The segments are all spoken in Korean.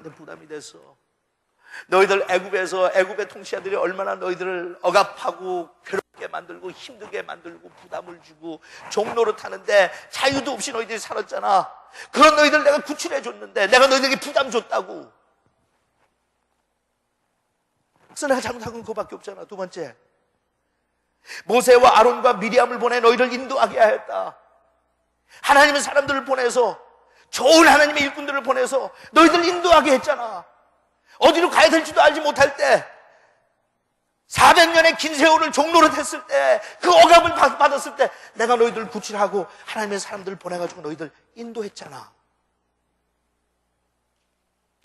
너희들한테 부담이 됐어. 너희들 애굽의 통치자들이 얼마나 너희들을 억압하고 괴롭게 만들고 힘들게 만들고 부담을 주고 종노릇 하는데 자유도 없이 너희들이 살았잖아. 그런 너희들 내가 구출해 줬는데 내가 너희들에게 부담 줬다고. 그래서 내가 잘못한 건 그거밖에 없잖아. 두 번째, 모세와 아론과 미리암을 보내 너희를 인도하게 하였다. 하나님은 사람들을 보내서, 좋은 하나님의 일꾼들을 보내서 너희들 인도하게 했잖아. 어디로 가야 될지도 알지 못할 때, 400년의 긴 세월을 종노릇 했을 때, 그 억압을 받았을 때 내가 너희들을 구출하고 하나님의 사람들을 보내가지고 너희들 인도했잖아.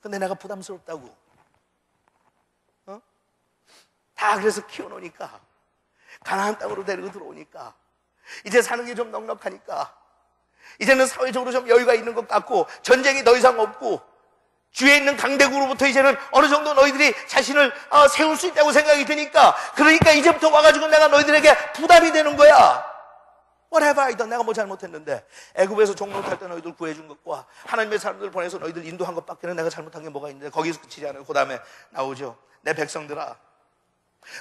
근데 내가 부담스럽다고. 다 그래서 키워놓으니까, 가나안 땅으로 데리고 들어오니까, 이제 사는 게 좀 넉넉하니까, 이제는 사회적으로 좀 여유가 있는 것 같고, 전쟁이 더 이상 없고, 주위에 있는 강대국으로부터 이제는 어느 정도 너희들이 자신을 세울 수 있다고 생각이 드니까, 그러니까 이제부터 와가지고 내가 너희들에게 부담이 되는 거야. What have I done? 내가 뭐 잘못했는데? 애굽에서 종노릇할 때 너희들 구해준 것과 하나님의 사람들을 보내서 너희들 인도한 것밖에는 내가 잘못한 게 뭐가 있는데, 거기서 그치지 않아요. 그 다음에 나오죠. 내 백성들아,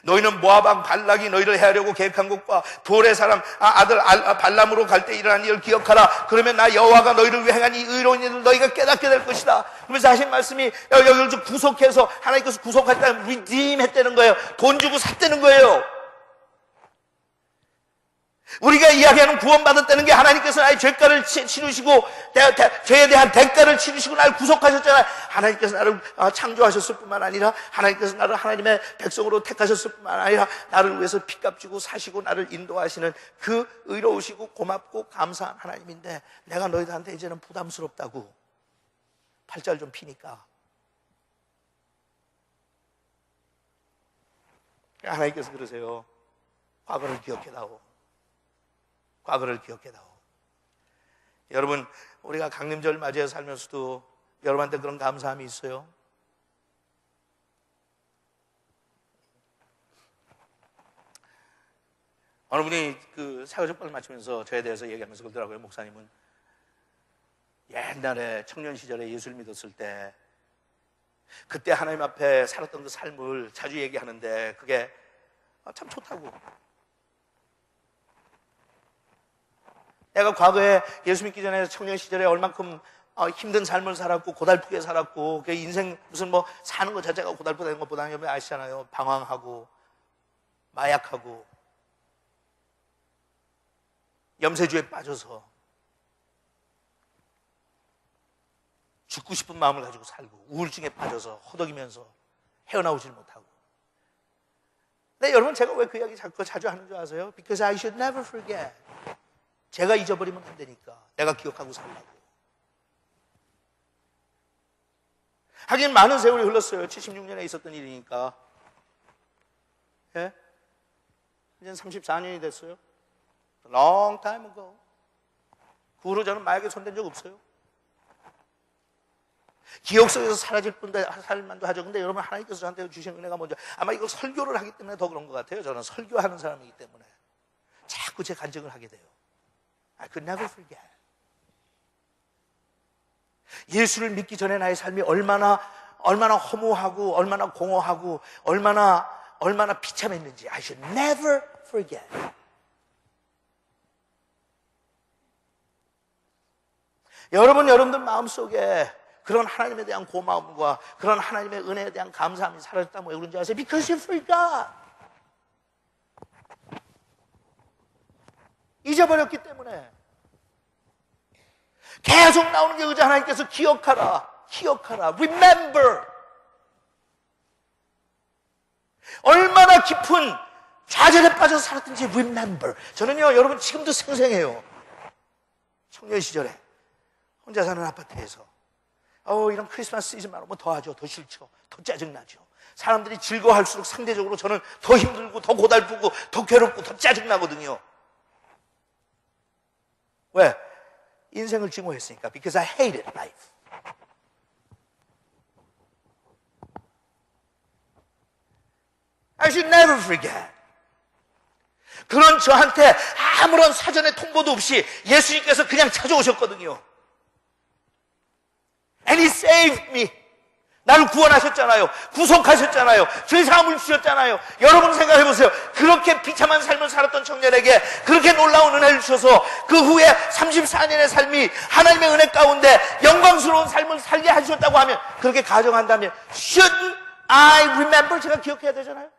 너희는 모압 왕 발락이 너희를 해하려고 계획한 것과 부올의 사람 아들 발람으로 갈 때 일어난 일을 기억하라. 그러면 나 여호와가 너희를 위해 행한 이 의로운 일을 너희가 깨닫게 될 것이다. 그러면서 하신 말씀이 여기를 구속해서, 하나님께서 구속할 때 redeem 했다는 거예요. 돈 주고 샀다는 거예요. 우리가 이야기하는 구원받았다는 게 하나님께서 나의 죄가를 치르시고 죄에 대한 대가를 치르시고 나를 구속하셨잖아요. 하나님께서 나를 창조하셨을 뿐만 아니라, 하나님께서 나를 하나님의 백성으로 택하셨을 뿐만 아니라, 나를 위해서 핏값 주고 사시고 나를 인도하시는 그 의로우시고 고맙고 감사한 하나님인데, 내가 너희들한테 이제는 부담스럽다고 팔자를 좀 피니까. 하나님께서 그러세요. 과거를 기억해다오. 과거를 기억해다오. 여러분, 우리가 강림절 맞이해 살면서도 여러분한테 그런 감사함이 있어요. 어느 분이 그 사회적법을 마치면서 저에 대해서 얘기하면서 그러더라고요. 목사님은 옛날에 청년 시절에 예수를 믿었을 때 그때 하나님 앞에 살았던 그 삶을 자주 얘기하는데 그게 참 좋다고. 내가 과거에 예수 믿기 전에 청년 시절에 얼만큼 힘든 삶을 살았고 고달프게 살았고, 그 인생 무슨 뭐 사는 것 자체가 고달프다는 것보다는 여러분 아시잖아요. 방황하고 마약하고 염세주에 빠져서 죽고 싶은 마음을 가지고 살고 우울증에 빠져서 허덕이면서 헤어나오질 못하고. 근데 여러분, 제가 왜 그 이야기 자주 하는 줄 아세요? Because I should never forget. 제가 잊어버리면 안 되니까. 내가 기억하고 살라고. 하긴 많은 세월이 흘렀어요. 76년에 있었던 일이니까. 예? 이제 34년이 됐어요. Long time ago. 그 후로 저는 마약에 손댄 적 없어요. 기억 속에서 사라질 뿐데 살만도 하죠. 근데 여러분, 하나님께서 저한테 주신 은혜가 뭔지, 아마 이거 설교를 하기 때문에 더 그런 것 같아요. 저는 설교하는 사람이기 때문에 자꾸 제 간증을 하게 돼요. I could never forget. 예수를 믿기 전에 나의 삶이 얼마나 허무하고 얼마나 공허하고 얼마나 비참했는지 I should never forget. 여러분들 마음속에 그런 하나님에 대한 고마움과 그런 하나님의 은혜에 대한 감사함이 사라졌다면 왜 그런지 아세요? Because you forgot. 잊어버렸기 때문에. 계속 나오는 게 의자 하나님께서 기억하라, remember. 얼마나 깊은 좌절에 빠져서 살았든지 remember. 저는요, 여러분 지금도 생생해요. 청년 시절에 혼자 사는 아파트에서 이런 크리스마스 시즌만 오면 더 하죠. 더 싫죠. 더 짜증나죠. 사람들이 즐거워할수록 상대적으로 저는 더 힘들고 더 고달프고 더 괴롭고 더 짜증나거든요. 왜? 인생을 증오했으니까. Because I hated life. I should never forget. 그런 저한테 아무런 사전에 통보도 없이 예수님께서 그냥 찾아오셨거든요. And He saved me. 나를 구원하셨잖아요. 구속하셨잖아요. 죄 사함을 주셨잖아요. 여러분 생각해 보세요. 그렇게 비참한 삶을 살았던 청년에게 그렇게 놀라운 은혜를 주셔서 그 후에 34년의 삶이 하나님의 은혜 가운데 영광스러운 삶을 살게 하셨다고 하면, 그렇게 가정한다면 Should I remember? 제가 기억해야 되잖아요.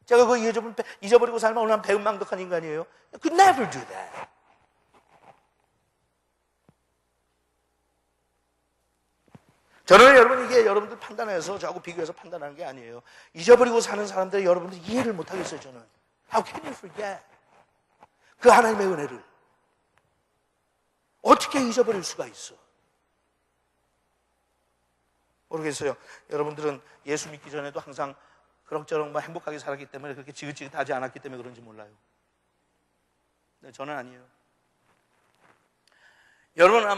제가 그거 잊어버리고 살면 오늘 배은망덕한 인간이에요. I could never do that. 저는 여러분, 이게 여러분들 판단해서 저하고 비교해서 판단하는 게 아니에요. 잊어버리고 사는 사람들 여러분들 이해를 못하겠어요. 저는 How can you forget? 그 하나님의 은혜를 어떻게 잊어버릴 수가 있어? 모르겠어요. 여러분들은 예수 믿기 전에도 항상 그럭저럭 행복하게 살았기 때문에 그렇게 지긋지긋하지 않았기 때문에 그런지 몰라요. 네, 저는 아니에요. 여러분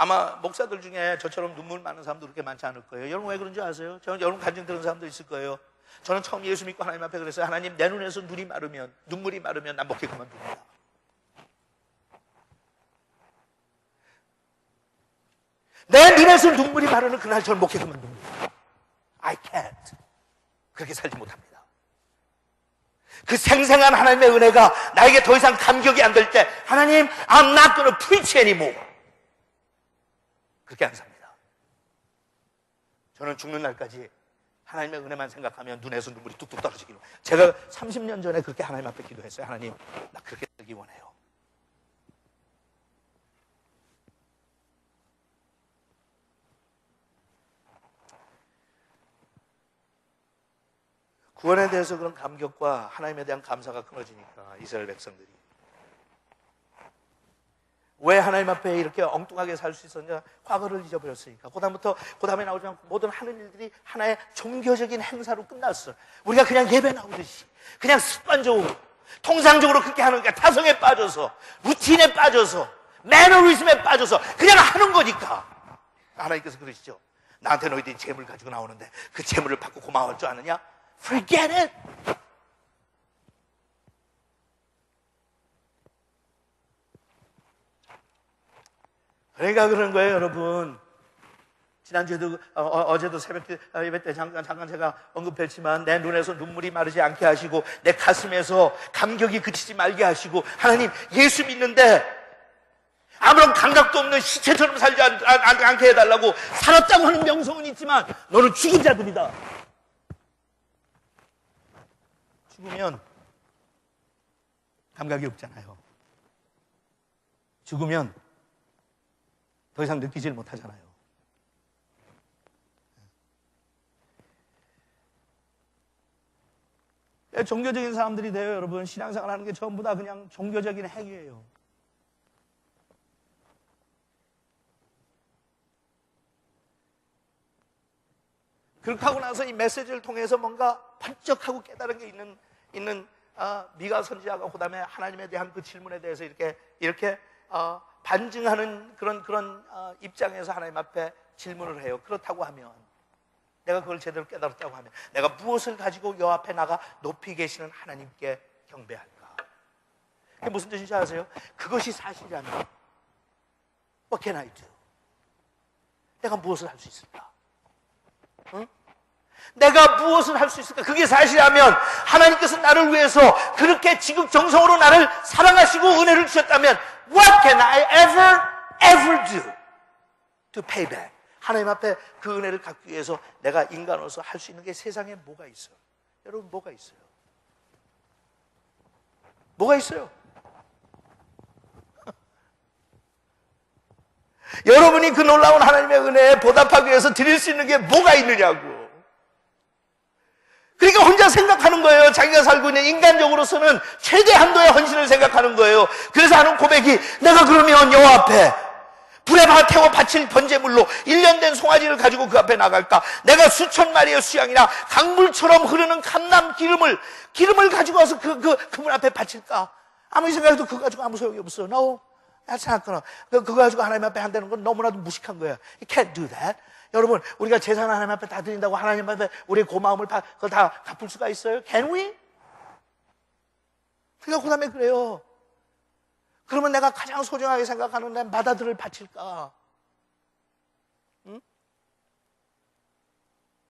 아마 목사들 중에 저처럼 눈물 많은 사람도 그렇게 많지 않을 거예요. 여러분 왜 그런지 아세요? 저는 여러분 간증 들은 사람도 있을 거예요. 저는 처음 예수 믿고 하나님 앞에 그랬어요. 하나님, 내 눈에서 눈물이 마르면 난 먹기 그만둡니다. 내 눈에서 눈물이 마르는 그날 저는 목회 그만둡니다. I can't. 그렇게 살지 못합니다. 그 생생한 하나님의 은혜가 나에게 더 이상 감격이 안 될 때, 하나님, I'm not going to preach anymore. 그렇게 안 삽니다. 저는 죽는 날까지 하나님의 은혜만 생각하면 눈에서 눈물이 뚝뚝 떨어지기로. 제가 30년 전에 그렇게 하나님 앞에 기도했어요. 하나님, 나 그렇게 살기 원해요. 구원에 대해서 그런 감격과 하나님에 대한 감사가 끊어지니까 이스라엘 백성들이 왜 하나님 앞에 이렇게 엉뚱하게 살 수 있었냐? 과거를 잊어버렸으니까. 그 다음에 나오지만 모든 하는 일들이 하나의 종교적인 행사로 끝났어. 우리가 그냥 예배 나오듯이 그냥 습관적으로 통상적으로 그렇게 하는 거야. 타성에 빠져서, 루틴에 빠져서, 매너리즘에 빠져서 그냥 하는 거니까. 하나님께서 그러시죠. 나한테 너희들이 재물 가지고 나오는데 그 재물을 받고 고마워할 줄 아느냐? Forget it. 그러니까 그런 거예요, 여러분. 지난주에도 어제도 새벽 예배 때 잠깐 제가 언급했지만, 내 눈에서 눈물이 마르지 않게 하시고 내 가슴에서 감격이 그치지 말게 하시고, 하나님, 예수 믿는데 아무런 감각도 없는 시체처럼 살지 않게 해달라고. 살았다고 하는 명성은 있지만 너는 죽은 자들이다. 죽으면 감각이 없잖아요. 죽으면 더 이상 느끼질 못하잖아요. 종교적인 사람들이 돼요, 여러분. 신앙생활 하는 게 전부 다 그냥 종교적인 행위예요. 그렇게 하고 나서 이 메시지를 통해서 뭔가 번쩍하고 깨달은 게 있는 미가 선지자가 그다음에 하나님에 대한 그 질문에 대해서 이렇게 반증하는 그런 입장에서 하나님 앞에 질문을 해요. 그렇다고 하면, 내가 그걸 제대로 깨달았다고 하면 내가 무엇을 가지고 여 앞에 나가 높이 계시는 하나님께 경배할까? 그게 무슨 뜻인지 아세요? 그것이 사실이라면 What can I do? 내가 무엇을 할 수 있을까? 응? 내가 무엇을 할 수 있을까? 그게 사실이라면, 하나님께서 나를 위해서 그렇게 지극정성으로 나를 사랑하시고 은혜를 주셨다면 What can I ever do to pay back? 하나님 앞에 그 은혜를 갚기 위해서 내가 인간으로서 할 수 있는 게 세상에 뭐가 있어요? 여러분, 뭐가 있어요? 뭐가 있어요? 여러분이 그 놀라운 하나님의 은혜에 보답하기 위해서 드릴 수 있는 게 뭐가 있느냐고. 그러니까 혼자 생각하는 거예요. 자기가 살고 있는 인간적으로서는 최대 한도의 헌신을 생각하는 거예요. 그래서 하는 고백이, 내가 그러면 여호와 앞에 불에 태워 바칠 번제물로 1년 된 송아지를 가지고 그 앞에 나갈까? 내가 수천 마리의 수양이나 강물처럼 흐르는 감람 기름을 가지고 와서 그분 앞에 바칠까? 아무리 생각해도 그거 가지고 아무 소용이 없어. No, that's not gonna. 그거 가지고 하나님 앞에 한다는 건 너무나도 무식한 거야. You can't do that. 여러분, 우리가 재산을 하나님 앞에 다 드린다고 하나님 앞에 우리의 고마움을 그걸 다 갚을 수가 있어요? Can we? 그러니까 그 다음에 그래요. 그러면 내가 가장 소중하게 생각하는 내 맏아들을 바칠까?